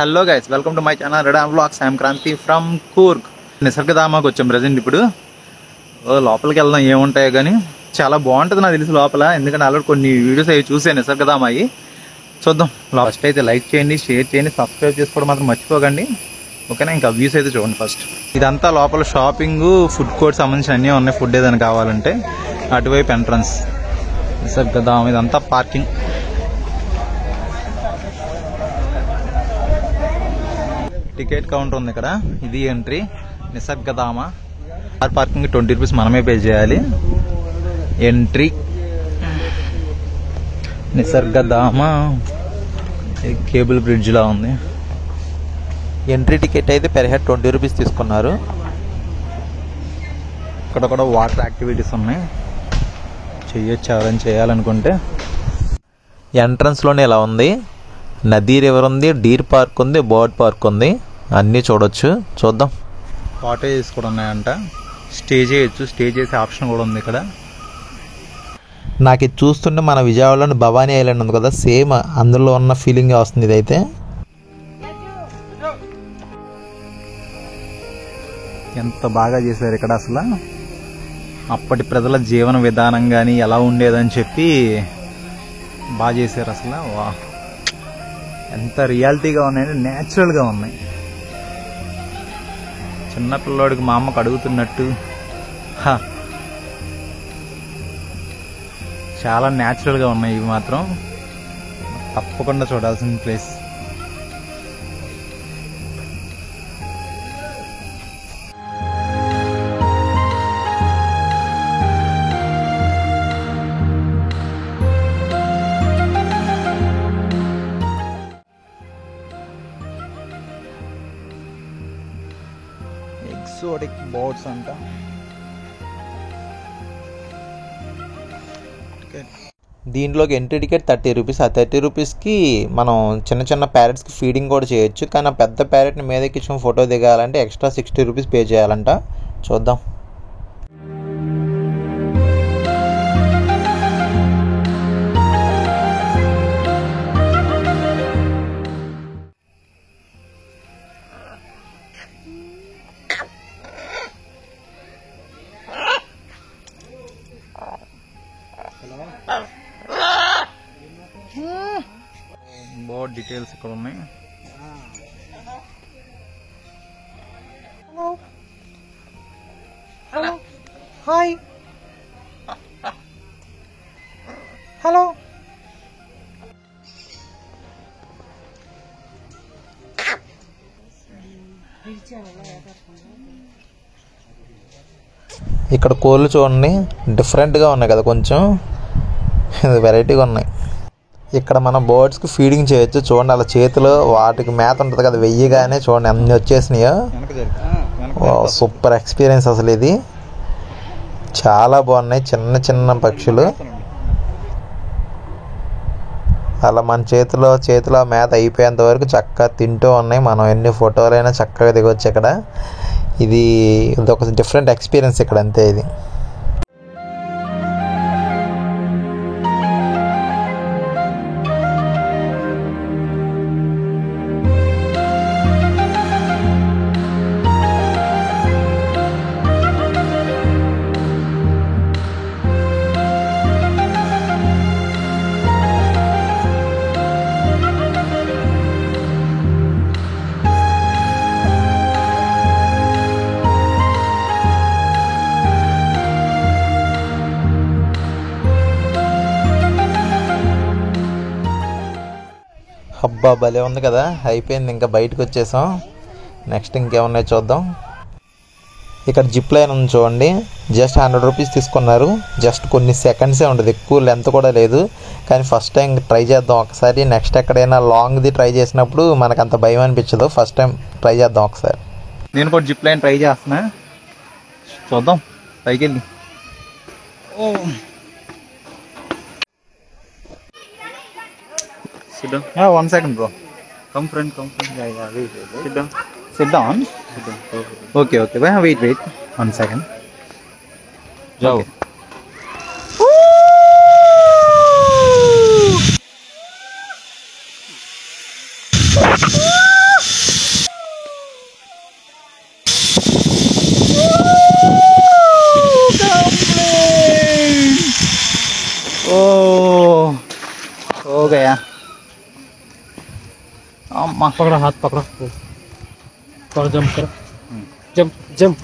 Hello guys, welcome to my channel red vlogs. I'm Kranti from Coorg. నిసర్గధామకు వచ్చాం present. ఇప్పుడు లోపలికి వెళ్దాం, ఏముంటాయో కానీ చాలా బాగుంటుంది నాకు తెలిసి లోపల. ఎందుకంటే ఆల్రెడీ కొన్ని వీడియోస్ అవి చూసాను నిసర్గధామ అవి. చూద్దాం. ఫస్ట్ అయితే లైక్ చేయండి, షేర్ చేయండి, సబ్స్క్రైబ్ చేసుకోవడం మాత్రం మర్చిపోకండి, ఓకేనా? ఇంకా వ్యూస్ అయితే చూడండి ఫస్ట్. ఇదంతా లోపల షాపింగ్, ఫుడ్ కోర్ట్ సంబంధించిన అన్నీ ఉన్నాయి. ఫుడ్ ఏదైనా కావాలంటే అటువైపు ఎంట్రన్స్ నిసర్గధామ. ఇదంతా పార్కింగ్. టికెట్ కౌంటర్ ఉంది ఇక్కడ. ఇది ఎంట్రీ నిసర్గధామ. కార్ పార్కింగ్ 20 రూపీస్ మనమే పే చేయాలి. ఎంట్రీ నిసర్గధామ. కేబుల్ బ్రిడ్జ్ లా ఉంది. ఎంట్రీ టికెట్ అయితే పెర్ హెడ్ 20 రూపీస్ తీసుకున్నారు. ఇక్కడ కూడా వాటర్ యాక్టివిటీస్ ఉన్నాయి, చెయ్యొచ్చు ఎవరైనా చేయాలనుకుంటే. ఎంట్రన్స్లోనే ఇలా ఉంది. నదీ రివర్ ఉంది, డీర్ పార్క్ ఉంది, బర్డ్ పార్క్ ఉంది. అన్నీ చూడొచ్చు. చూద్దాం. కాటేజెస్ కూడా ఉన్నాయంట. స్టే చేయొచ్చు. స్టే చేసే ఆప్షన్ కూడా ఉంది ఇక్కడ. నాకు ఇది చూస్తుంటే మన విజయవాడలోని భవానీ ఐలాండ్ ఉంది కదా, సేమ్ అందులో ఉన్న ఫీలింగ్ వస్తుంది ఇదైతే. ఎంత బాగా చేశారు ఇక్కడ. అసలు అప్పటి ప్రజల జీవన విధానం కానీ ఎలా ఉండేదని చెప్పి బాగా చేశారు. అసలు వా, ఎంత రియాలిటీగా ఉన్నాయంటే న్యాచురల్గా ఉన్నాయి. చిన్నపిల్లోడికి మా అమ్మకు అడుగుతున్నట్టు చాలా న్యాచురల్గా ఉన్నాయి. ఇవి మాత్రం తప్పకుండా చూడాల్సిన ప్లేస్. ఎక్సోటిక్ బోట్స్ అంట. దీంట్లోకి ఎంట్రీ టికెట్ 30 రూపీస్. ఆ 30 రూపీస్కి మనం చిన్న చిన్న ప్యారెట్స్కి ఫీడింగ్ కూడా చేయొచ్చు. కానీ ఆ పెద్ద ప్యారెట్ని మీద ఎక్కించుకుని ఫోటో దిగాలంటే ఎక్స్ట్రా 60 రూపీస్ పే చేయాలంట. చూద్దాం. బోర్డ్ డీటెయిల్స్ ఇక్కడ ఉన్నాయి. Hello hello hi hello. ఇక్కడ కోళ్ళు చూడండి, డిఫరెంట్గా ఉన్నాయి కదా, కొంచెం వెరైటీగా ఉన్నాయి. ఇక్కడ మన బర్డ్స్కి ఫీడింగ్ చేయొచ్చు. చూడండి, అలా చేతిలో వాటికి మేత ఉంటుంది కదా, వెయ్యగానే చూడండి అన్ని వచ్చేసినాయో. సూపర్ ఎక్స్పీరియన్స్ అసలు. ఇది చాలా బాగున్నాయి. చిన్న చిన్న పక్షులు అలా మన చేతిలో మేత అయిపోయేంత వరకు చక్కగా తింటూ ఉన్నాయి. మనం ఎన్ని ఫోటోలైనా చక్కగా దిగొచ్చు ఇక్కడ. ఇది ఒక డిఫరెంట్ ఎక్స్పీరియన్స్ ఇక్కడ, అంతే. ఇది అబ్బా, భలే ఉంది కదా. అయిపోయింది, ఇంకా బయటకు వచ్చేసాం. నెక్స్ట్ ఇంకేమున్నాయి చూద్దాం. ఇక్కడ జిప్ లైన్ ఉంది చూడండి. జస్ట్ 100 రూపీస్ తీసుకున్నారు. జస్ట్ కొన్ని సెకండ్సే ఉండదు, ఎక్కువ లెంత్ కూడా లేదు. కానీ ఫస్ట్ టైం ట్రై చేద్దాం ఒకసారి. నెక్స్ట్ ఎక్కడైనా లాంగ్ది ట్రై చేసినప్పుడు మనకు అంత భయం అనిపించదు. ఫస్ట్ టైం ట్రై చేద్దాం ఒకసారి. నేను కూడా జిప్ లైన్ ట్రై చేస్తున్నా. చూద్దాం పైకి వెళ్ళి. Sit down. Yeah, 1 second, bro. Come friend. Yeah, wait. Sit down. Sit down. Okay. Wait. 1 second. Go. Okay. ఓ हो गया अम्मा पकड़ो हाथ पकड़ो और जंप करो जंप जंप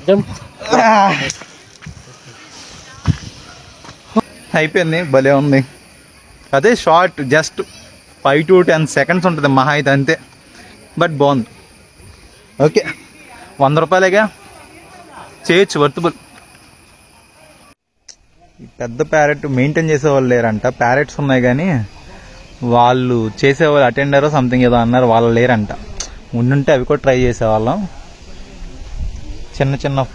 जंप అయిపోయింది భలే ఉంది అదే షార్ట్ జస్ట్ 5 to 10 seconds ఉంటుంది మహా అయితే అంతే బట్ బాగుంది ఓకే 100 రూపాయలేగా చేయొచ్చు వర్తబుల్ పెద్ద ప్యారెట్ మెయింటైన్ చేసేవాళ్ళు లేరంట ప్యారెట్స్ ఉన్నాయి కానీ వాళ్ళు చేసేవాళ్ళు అటెండర్ సంథింగ్ ఏదో అన్నారు వాళ్ళు లేరంట ఉండుంటే అవి కూడా ట్రై చేసేవాళ్ళం చిన్న చిన్న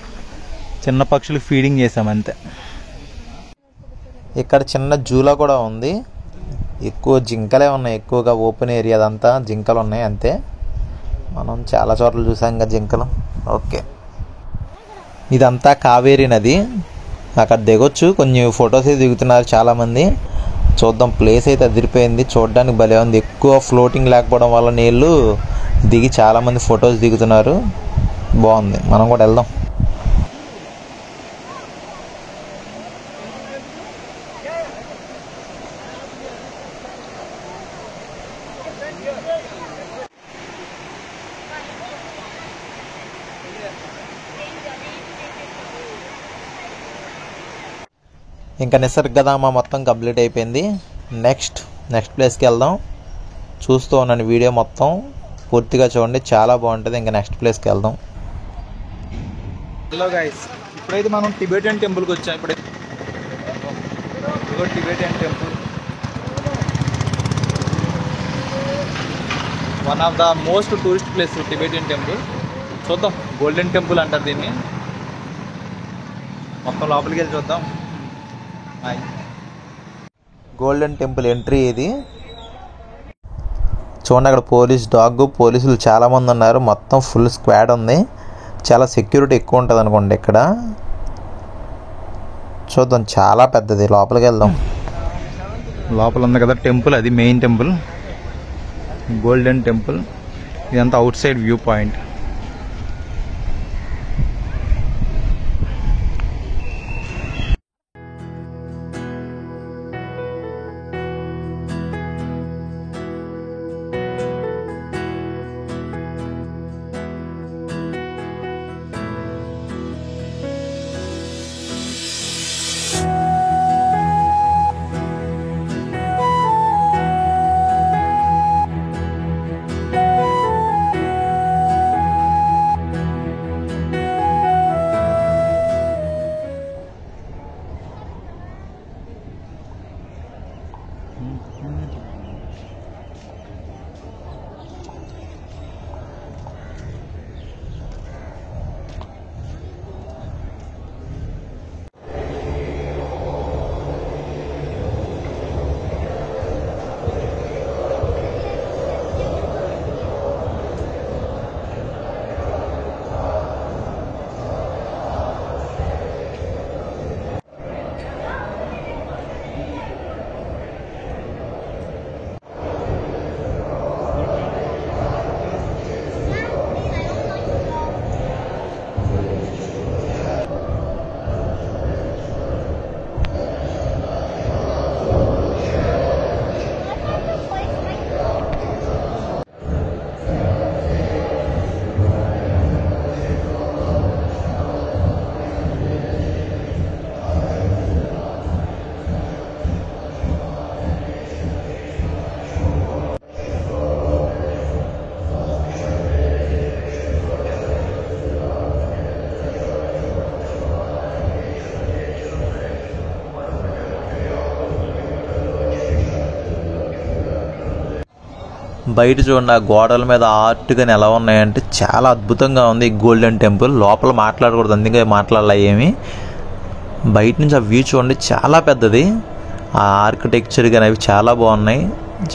చిన్న పక్షులు ఫీడింగ్ చేసామంతే ఇక్కడ చిన్న జూలా కూడా ఉంది ఎక్కువ జింకలే ఉన్నాయి ఎక్కువగా ఓపెన్ ఏరియా అదంతా జింకలు ఉన్నాయి అంతే మనం చాలా చోట్ల చూసాం ఇంకా జింకలు ఓకే ఇదంతా కావేరీ నది అక్కడ దిగొచ్చు కొన్ని ఫొటోస్ అయితే దిగుతున్నారు చాలామంది చూద్దాం ప్లేస్ అయితే అదిరిపోయింది చూడడానికి భలే ఉంది ఎక్కువ ఫ్లోటింగ్ లేకపోవడం వల్ల నీళ్ళు దిగి చాలామంది ఫొటోస్ దిగుతున్నారు బాగుంది మనం కూడా వెళ్దాం ఇంకా నిసర్గధామ మొత్తం కంప్లీట్ అయిపోయింది నెక్స్ట్ ప్లేస్కి వెళ్దాం చూస్తూ ఉన్నాను వీడియో మొత్తం పూర్తిగా చూడండి చాలా బాగుంటుంది ఇంకా నెక్స్ట్ ప్లేస్కి వెళ్దాం హలో గైస్ ఇప్పుడైతే మనం టిబెటియన్ టెంపుల్కి వచ్చాం ఇప్పుడైతే Tibetan temple one of the most tourist place Tibetan temple చూద్దాం గోల్డెన్ టెంపుల్ అంటారు దీన్ని మొత్తం లోపలికి వెళ్ళి చూద్దాం గోల్డెన్ టెంపుల్ ఎంట్రీ ఇది చూడండి అక్కడ పోలీసులు చాలా మంది ఉన్నారు మొత్తం ఫుల్ స్క్వాడ్ ఉంది చాలా సెక్యూరిటీ ఎక్కువ ఉంటుంది అనుకోండి ఇక్కడ చూద్దాం చాలా పెద్దది లోపలికి వెళ్దాం లోపల ఉంది కదా టెంపుల్ అది మెయిన్ టెంపుల్ గోల్డెన్ టెంపుల్ ఇదంతా అవుట్ సైడ్ వ్యూ పాయింట్ బయట చూడండి ఆ గోడల మీద ఆర్ట్ గాని ఎలా ఉన్నాయంటే చాలా అద్భుతంగా ఉంది ఈ గోల్డెన్ టెంపుల్ లోపల మాట్లాడకూడదు అందుకే మాట్లాడాలి ఏమి బయట నుంచి ఆ వ్యూ చూడండి చాలా పెద్దది ఆ ఆర్కిటెక్చర్ గాని అవి చాలా బాగున్నాయి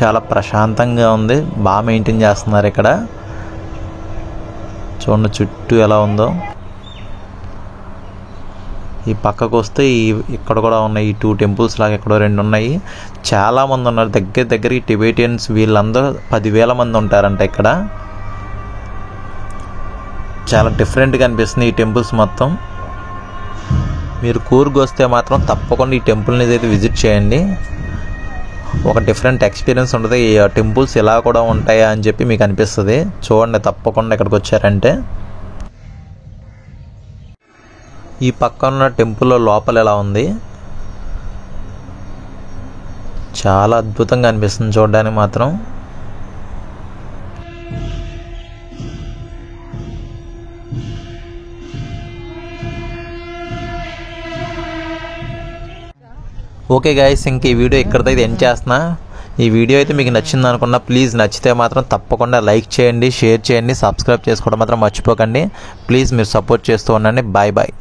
చాలా ప్రశాంతంగా ఉంది బాగా మెయింటైన్ చేస్తున్నారు ఇక్కడ చూడండి చుట్టూ ఎలా ఉందో ఈ పక్కకు వస్తే ఇక్కడ కూడా ఉన్నాయి ఈ 2 టెంపుల్స్ లాగా ఎక్కడో 2 ఉన్నాయి చాలా మంది ఉన్నారు దగ్గర ఈ టిబెటియన్స్ వీళ్ళందరూ 10,000 మంది ఉంటారంట ఇక్కడ చాలా డిఫరెంట్గా అనిపిస్తుంది ఈ టెంపుల్స్ మొత్తం మీరు కూర్గ్ వస్తే మాత్రం తప్పకుండా ఈ టెంపుల్ని అయితే విజిట్ చేయండి. ఒక డిఫరెంట్ ఎక్స్పీరియన్స్ ఉంటుంది. ఈ టెంపుల్స్ ఇలా కూడా ఉంటాయా అని చెప్పి మీకు అనిపిస్తుంది. చూడండి తప్పకుండా ఇక్కడికి వచ్చారంటే. ఈ పక్కన టెంపుల్లో లోపల ఎలా ఉంది, చాలా అద్భుతంగా అనిపిస్తుంది చూడడానికి మాత్రం. ఓకే గైస్, ఇంక ఈ వీడియో ఇక్కడితో ఎండ్ చేస్తున్నా. ఈ వీడియో అయితే మీకు నచ్చింది అనుకున్నా. ప్లీజ్ నచ్చితే మాత్రం తప్పకుండా లైక్ చేయండి, షేర్ చేయండి, సబ్స్క్రైబ్ చేసుకోవడం మాత్రం మర్చిపోకండి. ప్లీజ్ మీరు సపోర్ట్ చేస్తూ ఉండండి. Bye bye.